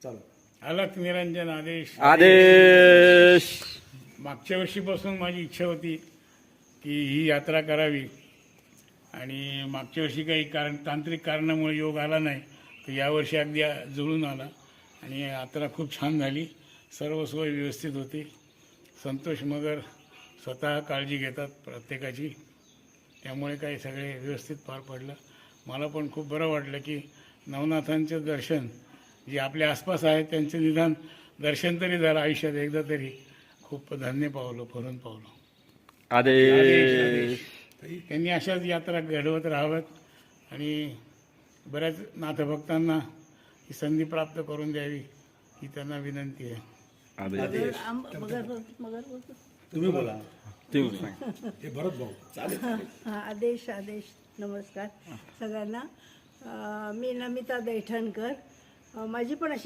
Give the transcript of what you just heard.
अलख निरंजन आदेश आदेश. मागच्या वर्षीपासून माझी इच्छा होती की ही यात्रा करावी आणि मागच्या वर्षी काही तांत्रिक कारणामुळे योग आला नाही, तर यावर्षी अगदी जुळून आला आणि यात्रा खूप छान झाली. सर्व सोय व्यवस्थित होती. संतोष मगर स्वतः काळजी घेतात प्रत्येकाची, त्यामुळे काही सगळे व्यवस्थित पार पडलं. मला पण खूप बरं वाटलं की नवनाथांचं दर्शन जे आपल्या आसपास आहेत त्यांचं निदान दर्शन तरी झालं आयुष्यात एकदा तरी. खूप धन्य पावलो, फरून पावलो. आदेश. त्यांनी अशाच यात्रा घडवत राहाव्यात आणि बऱ्याच नाथभक्तांना ही संधी प्राप्त करून द्यावी ही त्यांना विनंती आहे. आदेश. तुम्ही बोला. तुम्ही सांगा. हे भरत भाऊ चालेल. आदेश आदेश. नमस्कार सगळ्यांना. मी नमिता दैठणकर. माझी पण अशी